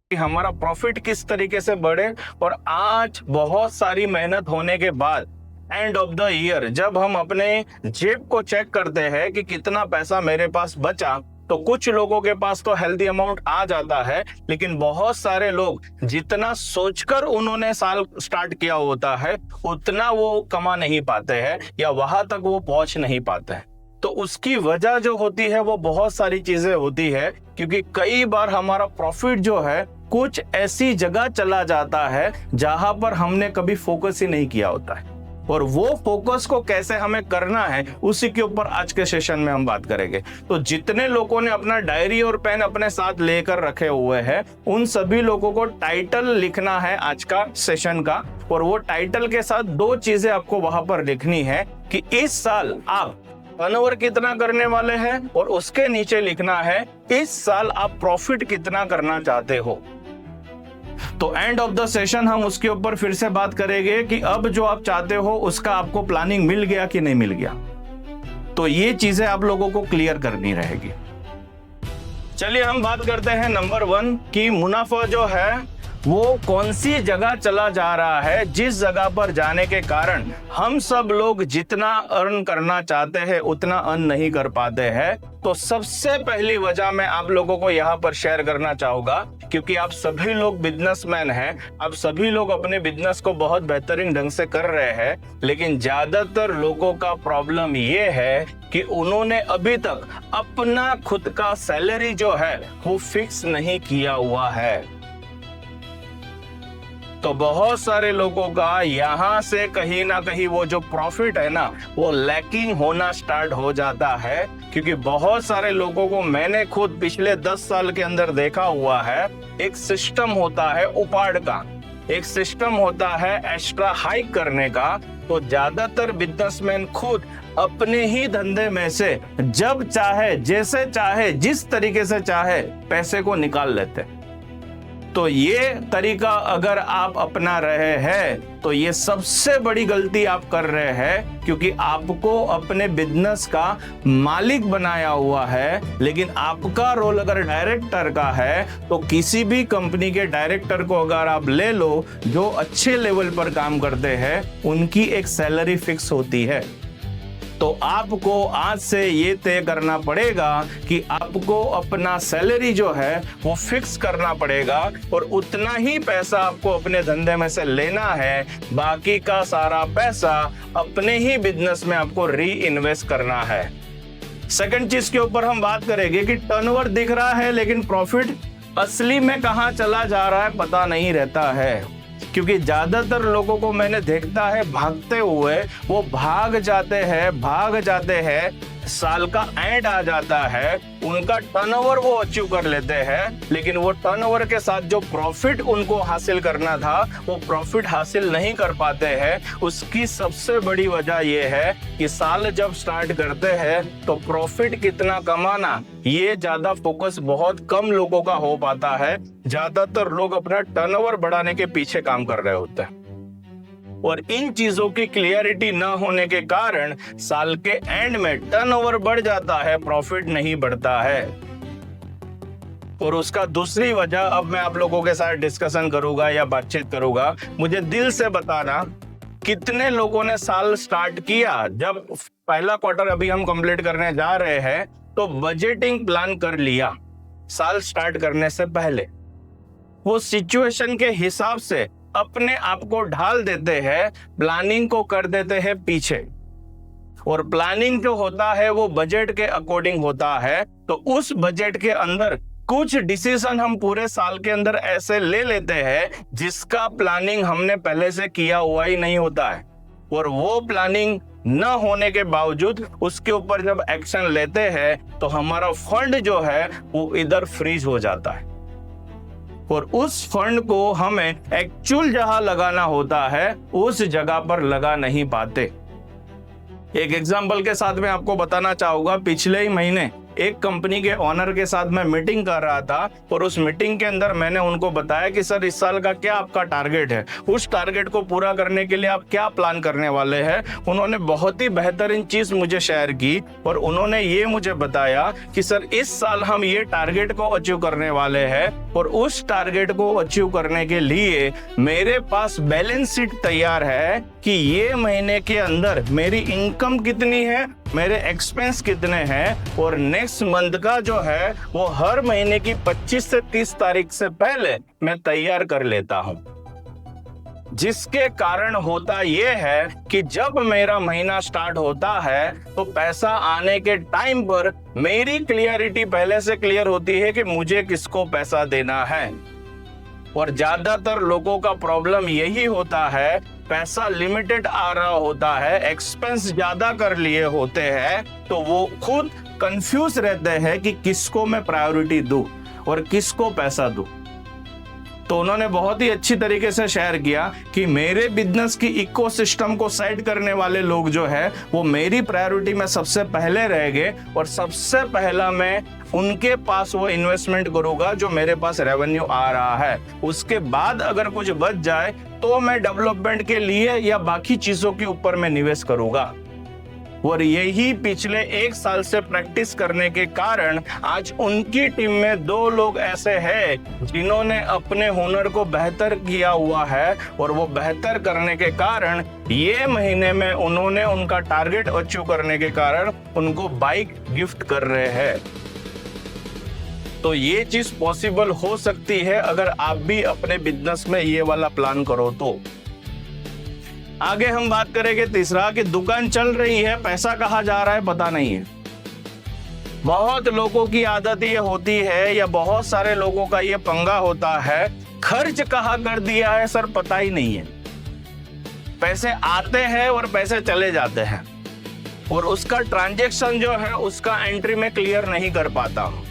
कि हमारा प्रॉफिट किस तरीके से बढ़े। और आज बहुत सारी मेहनत होने के बाद एंड ऑफ द ईयर जब हम अपने जेब को चेक करते हैं कि कितना पैसा मेरे पास बचा, तो कुछ लोगों के पास तो हेल्दी अमाउंट आ जाता है, लेकिन बहुत सारे लोग जितना सोचकर उन्होंने साल स्टार्ट किया होता है उतना वो कमा नहीं पाते हैं या वहां तक वो पहुंच नहीं पाते हैं। तो उसकी वजह जो होती है वो बहुत सारी चीजें होती है, क्योंकि कई बार हमारा प्रॉफिट जो है कुछ ऐसी जगह चला जाता है जहां पर हमने कभी फोकस ही नहीं किया होता है, और वो फोकस को कैसे हमें करना है उसी के ऊपर आज के सेशन में हम बात करेंगे। तो जितने लोगों ने अपना डायरी और पेन अपने साथ लेकर रखे हुए हैं उन सभी लोगों को टाइटल लिखना है आज का सेशन का, और वो टाइटल के साथ दो चीजें आपको वहां पर लिखनी है कि इस साल आप टर्नओवर कितना करने वाले हैं, और उसके नीचे लिखना है इस साल आप प्रॉफिट कितना करना चाहते हो। तो एंड ऑफ द सेशन हम उसके ऊपर फिर से बात करेंगे कि अब जो आप चाहते हो उसका आपको प्लानिंग मिल गया कि नहीं मिल गया। तो ये चीजें आप लोगों को क्लियर करनी रहेगी। चलिए हम बात करते हैं नंबर 1 कि मुनाफा जो है वो कौन सी जगह चला जा रहा है, जिस जगह पर जाने के कारण हम सब लोग जितना अर्न करना चाहते हैं उतना अर्न नहीं कर पाते हैं। तो सबसे पहली वजह मैं आप लोगों को यहाँ पर शेयर करना चाहूंगा, क्योंकि आप सभी लोग बिजनेसमैन हैं, आप सभी लोग अपने बिजनेस को बहुत बेहतरीन ढंग से कर रहे हैं, लेकिन ज्यादातर लोगों का प्रॉब्लम ये है कि उन्होंने अभी तक अपना खुद का सैलरी जो है वो फिक्स नहीं किया हुआ है। तो बहुत सारे लोगों का यहाँ से कहीं ना कहीं वो जो प्रॉफिट है ना वो लैकिंग होना स्टार्ट हो जाता है, क्योंकि बहुत सारे लोगों को मैंने खुद पिछले 10 साल के अंदर देखा हुआ है। एक सिस्टम होता है उपाड़ का, एक सिस्टम होता है एक्स्ट्रा हाइक करने का। तो ज्यादातर बिजनेसमैन खुद अपने ही धंधे में से जब चाहे, जैसे चाहे, जिस तरीके से चाहे पैसे को निकाल लेते। तो ये तरीका अगर आप अपना रहे हैं तो ये सबसे बड़ी गलती आप कर रहे हैं, क्योंकि आपको अपने बिजनेस का मालिक बनाया हुआ है। लेकिन आपका रोल अगर डायरेक्टर का है तो किसी भी कंपनी के डायरेक्टर को अगर आप ले लो जो अच्छे लेवल पर काम करते हैं, उनकी एक सैलरी फिक्स होती है। तो आपको आज से ये तय करना पड़ेगा कि आपको अपना सैलरी जो है वो फिक्स करना पड़ेगा, और उतना ही पैसा आपको अपने धंधे में से लेना है। बाकी का सारा पैसा अपने ही बिजनेस में आपको री इन्वेस्ट करना है। सेकंड चीज के ऊपर हम बात करेंगे कि टर्नओवर दिख रहा है लेकिन प्रॉफिट असली में कहां चला जा रहा है पता नहीं रहता है, क्योंकि ज्यादातर लोगों को मैंने देखता है भागते हुए, वो भाग जाते हैं, साल का एंड आ जाता है, उनका टर्नओवर वो अचीव कर लेते हैं, लेकिन वो टर्नओवर के साथ जो प्रॉफिट उनको हासिल करना था वो प्रॉफिट हासिल नहीं कर पाते हैं। उसकी सबसे बड़ी वजह ये है कि साल जब स्टार्ट करते हैं तो प्रॉफिट कितना कमाना, ये ज्यादा फोकस बहुत कम लोगों का हो पाता है। ज्यादातर लोग अपना टर्नओवर बढ़ाने के पीछे काम कर रहे होते हैं, और इन चीजों की क्लियरिटी न होने के कारण साल के एंड में टर्नओवर बढ़ जाता है, प्रॉफिट नहीं बढ़ता है। और उसका दूसरी वजह अब मैं आप लोगों के साथ डिस्कशन करूंगा या बातचीत करूंगा। मुझे दिल से बताना कितने लोगों ने साल स्टार्ट किया, जब पहला क्वार्टर अभी हम कंप्लीट करने जा रहे हैं तो बजटिंग प्लान कर लिया साल स्टार्ट करने से पहले। वो सिचुएशन के हिसाब से अपने आप को ढाल देते हैं, प्लानिंग को कर देते हैं पीछे, और प्लानिंग जो होता है वो बजट के अकॉर्डिंग होता है। तो उस बजट के अंदर कुछ डिसीजन हम पूरे साल के अंदर ऐसे ले लेते हैं जिसका प्लानिंग हमने पहले से किया हुआ ही नहीं होता है, और वो प्लानिंग न होने के बावजूद उसके ऊपर जब एक्शन लेते हैं तो हमारा फंड जो है वो इधर फ्रीज हो जाता है, और उस फंड को हमें एक्चुअल जहां लगाना होता है उस जगह पर लगा नहीं पाते। एक एग्जांपल के साथ मैं आपको बताना चाहूंगा, पिछले ही महीने एक कंपनी के ऑनर के साथ मैं मीटिंग कर रहा था और उस मीटिंग के अंदर मैंने उनको बताया कि सर इस साल का क्या आपका टारगेट है, उस टारगेट को पूरा करने के लिए आप क्या प्लान करने वाले हैं। उन्होंने बहुत ही बेहतरीन चीज मुझे शेयर की और उन्होंने ये मुझे बताया कि सर इस साल हम ये टारगेट को अचीव करने वाले हैं और उस टारगेट को अचीव करने के लिए मेरे पास बैलेंस शीट तैयार है कि ये महीने के अंदर मेरी इनकम कितनी है, मेरे एक्सपेंस कितने हैं और नेक्स्ट मंथ का जो है वो हर महीने की 25 से 30 तारीख से पहले मैं तैयार कर लेता हूं। जिसके कारण होता ये है कि जब मेरा महीना स्टार्ट होता है तो पैसा आने के टाइम पर मेरी क्लियरिटी पहले से क्लियर होती है कि मुझे किसको पैसा देना है। और ज्यादातर लोगों का प्रॉब्लम यही होता है, पैसा लिमिटेड आ रहा होता है, एक्सपेंस ज्यादा कर लिए होते हैं, तो वो खुद कंफ्यूज रहते हैं कि किसको मैं प्रायोरिटी दूं और किसको पैसा दूं। तो उन्होंने बहुत ही अच्छी तरीके से शेयर किया कि मेरे बिजनेस की इकोसिस्टम को सेट करने वाले लोग जो है वो मेरी प्रायोरिटी में सबसे पहले रहेंगे और सबसे पहला मैं उनके पास वो इन्वेस्टमेंट करूंगा जो मेरे पास रेवेन्यू आ रहा है। उसके बाद अगर कुछ बच जाए तो मैं डेवलपमेंट के लिए या बाकी चीजों के ऊपर मैं निवेश करूंगा। और यही पिछले 1 साल से प्रैक्टिस करने के कारण आज उनकी टीम में 2 लोग ऐसे हैं जिन्होंने अपने हुनर को बेहतर किया हुआ है और वो बेहतर करने के कारण ये महीने में उन्होंने उनका टारगेट अचीव करने के कारण उनको बाइक गिफ्ट कर रहे हैं। तो ये चीज पॉसिबल हो सकती है अगर आप भी अपने बिजनेस में ये वाला प्लान करो तो। आगे हम बात करेंगे तीसरा कि दुकान चल रही है, पैसा कहाँ जा रहा है पता नहीं है। बहुत लोगों की आदत ये होती है या बहुत सारे लोगों का ये पंगा होता है, खर्च कहाँ कर दिया है सर पता ही नहीं है। पैसे आते हैं और पैसे चले जाते हैं और उसका ट्रांजैक्शन जो है उसका एंट्री में क्लियर नहीं कर पाता हूं।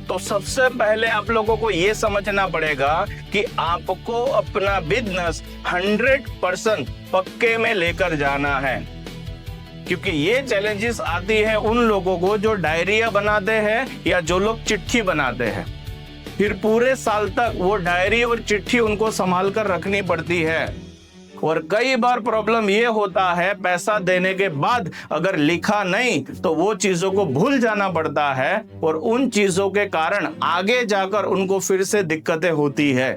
तो सबसे पहले आप लोगों को ये समझना पड़ेगा कि आपको अपना बिजनेस 100% पक्के में लेकर जाना है, क्योंकि ये चैलेंजेस आती है उन लोगों को जो डायरिया बनाते हैं या जो लोग चिट्ठी बनाते हैं। फिर पूरे साल तक वो डायरी और चिट्ठी उनको संभाल कर रखनी पड़ती है और कई बार प्रॉब्लम ये होता है पैसा देने के बाद अगर लिखा नहीं तो वो चीजों को भूल जाना पड़ता है और उन चीजों के कारण आगे जाकर उनको फिर से दिक्कतें होती है।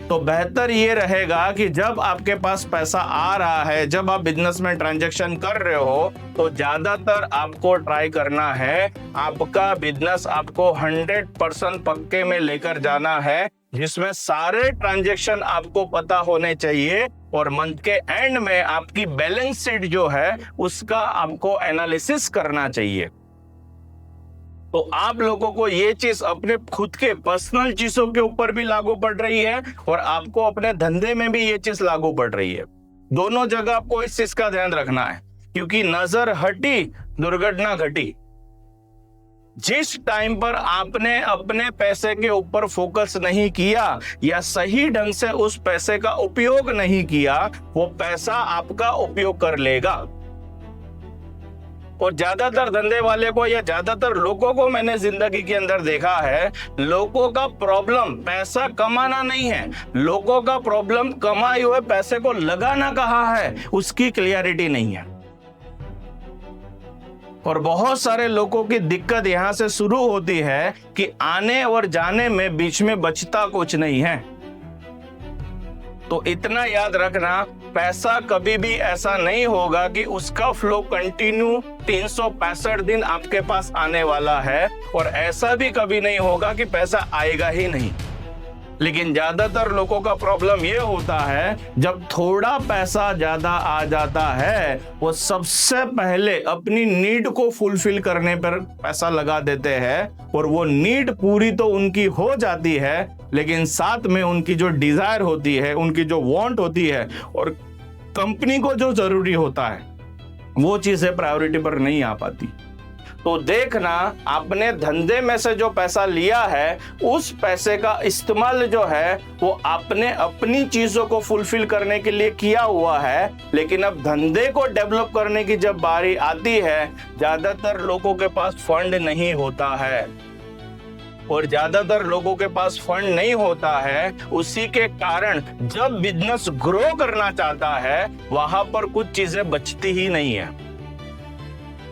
तो बेहतर ये रहेगा कि जब आपके पास पैसा आ रहा है, जब आप बिजनेस में ट्रांजैक्शन कर रहे हो, तो ज्यादातर आपको ट्राई करना है आपका बिजनेस आपको 100% पक्के में लेकर जाना है, जिसमें सारे ट्रांजैक्शन आपको पता होने चाहिए और मंथ के एंड में आपकी बैलेंस शीट जो है उसका आपको एनालिसिस करना चाहिए। तो आप लोगों को ये चीज अपने खुद के पर्सनल चीजों के ऊपर भी लागू पड़ रही है और आपको अपने धंधे में भी ये चीज लागू पड़ रही है। दोनों जगह आपको इस चीज का ध्यान रखना है, क्योंकि नजर हटी दुर्घटना घटी। जिस टाइम पर आपने अपने पैसे के ऊपर फोकस नहीं किया या सही ढंग से उस पैसे का उपयोग नहीं किया, वो पैसा आपका उपयोग कर लेगा। और ज्यादातर धंधे वाले को या ज्यादातर लोगों को मैंने जिंदगी के अंदर देखा है, लोगों का प्रॉब्लम पैसा कमाना नहीं है, लोगों का प्रॉब्लम कमाए हुए पैसे को लगाना कहाँ है उसकी क्लियरिटी नहीं है। और बहुत सारे लोगों की दिक्कत यहां से शुरू होती है कि आने और जाने में बीच में बचता कुछ नहीं है। तो इतना याद रखना, पैसा कभी भी ऐसा नहीं होगा कि उसका फ्लो कंटिन्यू 365 दिन आपके पास आने वाला है, और ऐसा भी कभी नहीं होगा कि पैसा आएगा ही नहीं। लेकिन ज्यादातर लोगों का प्रॉब्लम ये होता है, जब थोड़ा पैसा ज्यादा आ जाता है वो सबसे पहले अपनी नीड को फुलफिल करने पर पैसा लगा देते हैं, और वो नीड पूरी तो उनकी हो जाती है, लेकिन साथ में उनकी जो डिजायर होती है, उनकी जो वांट होती है और कंपनी को जो जरूरी होता है, वो चीजें प्रायोरिटी पर नहीं आ पाती। तो देखना आपने धंधे में से जो पैसा लिया है उस पैसे का इस्तेमाल जो है वो आपने अपनी चीजों को फुलफिल करने के लिए किया हुआ है, लेकिन अब धंधे को डेवलप करने की जब बारी आती है ज्यादातर लोगों के पास फंड नहीं होता है, और ज्यादातर लोगों के पास फंड नहीं होता है। उसी के कारण जब बिजनेस ग्रो करना चाहता है वहां पर कुछ चीजें बचती ही नहीं है।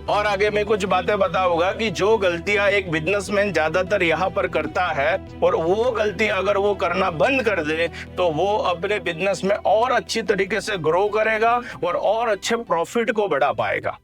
और आगे मैं कुछ बातें बताऊंगा कि जो गलतियां एक बिजनेसमैन ज्यादातर यहाँ पर करता है और वो गलती अगर वो करना बंद कर दे तो वो अपने बिजनेस में और अच्छी तरीके से ग्रो करेगा और अच्छे प्रॉफिट को बढ़ा पाएगा।